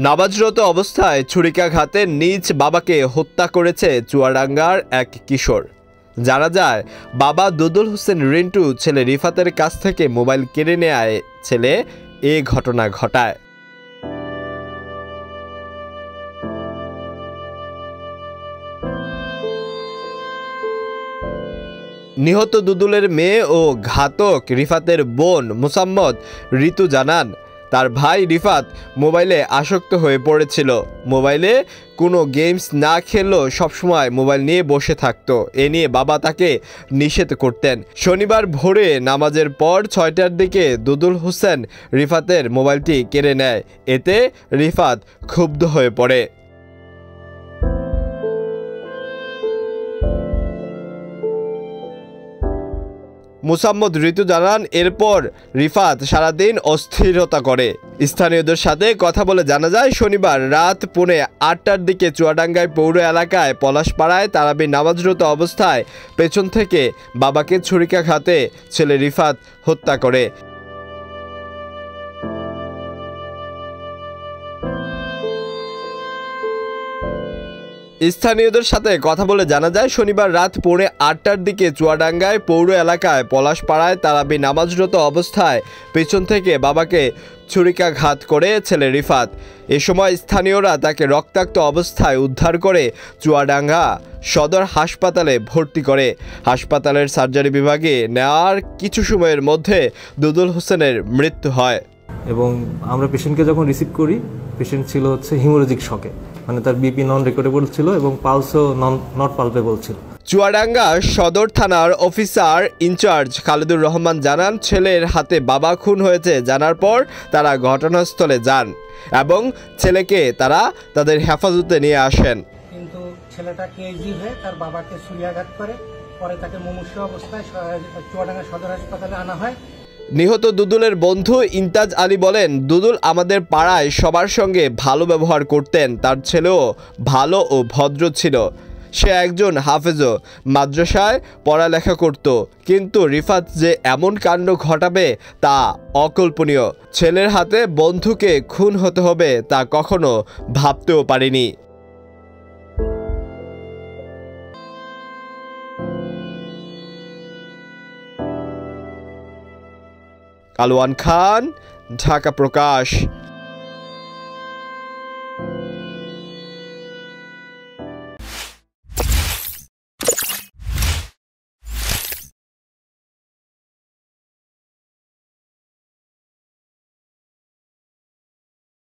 নামাজরত অবস্থায় ছুরিকাঘাতে নিজ বাবাকে হত্যা করেছে চুয়াডাঙ্গার এক কিশোর। জানা যায়, বাবা দুদুল হোসেন রিন্টু ছেলে রিফাতের কাছ থেকে মোবাইল কেড়ে নেয় ছেলে এ ঘটনা ঘটায়। নিহত দুদুলের মেয়ে ও ঘাতক রিফাতের বোন মুসাম্মদ ঋতু জানান, তার ভাই রিফাত মোবাইলে আসক্ত হয়ে পড়েছিল। মোবাইলে কোনো গেমস না খেললেও সবসময় মোবাইল নিয়ে বসে থাকতো। এ নিয়ে বাবা তাকে নিষেধ করতেন। শনিবার ভোরে নামাজের পর ৬টার দিকে দুদুল হোসেন রিফাতের মোবাইলটি কেড়ে নেয়। এতে রিফাত ক্ষুব্ধ হয়ে পড়ে। মুসাম্মদ ঋতু জানান, এরপর রিফাত সারাদিন অস্থিরতা করে। স্থানীয়দের সাথে কথা বলে জানা যায়, শনিবার রাত 8:30টার দিকে চুয়াডাঙ্গায় পৌর এলাকায় পলাশপাড়ায় তারাবি নামাজরত অবস্থায় পেছন থেকে বাবাকে ছুরিকাঘাতে ছেলে রিফাত হত্যা করে। স্থানীয়দের সাথে কথা বলে জানা যায়, শনিবার রাত 8:30টার দিকে চুয়াডাঙ্গায় পৌর এলাকায় পলাশপাড়ায় তারাবি নামাজরত অবস্থায় পেছন থেকে বাবাকে ছুরিকাঘাত করে ছেলে রিফাত। এ সময় স্থানীয়রা তাকে রক্তাক্ত অবস্থায় উদ্ধার করে চুয়াডাঙ্গা সদর হাসপাতালে ভর্তি করে। হাসপাতালের সার্জারি বিভাগে নেওয়ার কিছু সময়ের মধ্যে দুদুল হোসেনের মৃত্যু হয়। এবং আমরা পেশেন্টকে যখন রিসিভ করি, পেশেন্ট ছিল হিমোরেজিক শকে, মানে তার বিপি নন রেকর্ডেবল ছিল এবং পালসও নট পালপেবল ছিল। চুয়াডাঙ্গা সদর থানার অফিসার ইনচার্জ খালেদুর রহমান জানান, ছেলের হাতে বাবা খুন হয়েছে জানার পর তারা ঘটনাস্থলে যান এবং ছেলেকে তারা তাদের হেফাজতে নিয়ে আসেন। কিন্তু ছেলেটা কেজি হয়ে তার বাবাকে ছুরিকাঘাত করে, পরে তাকে মুমূর্ষু অবস্থায় চুয়াডাঙ্গা সদর হাসপাতালে আনা হয়। নিহত দুদুলের বন্ধু ইন্তাজ আলী বলেন, দুদুল আমাদের পাড়ায় সবার সঙ্গে ভালো ব্যবহার করতেন। তার ছেলেও ভালো ও ভদ্র ছিল। সে একজন হাফেজও, মাদ্রাসায় পড়ালেখা করত। কিন্তু রিফাত যে এমন কাণ্ড ঘটাবে তা অকল্পনীয়। ছেলের হাতে বন্ধুকে খুন হতে হবে তা কখনো ভাবতেও পারিনি। আলওয়ান খান, ঢাকা প্রকাশ।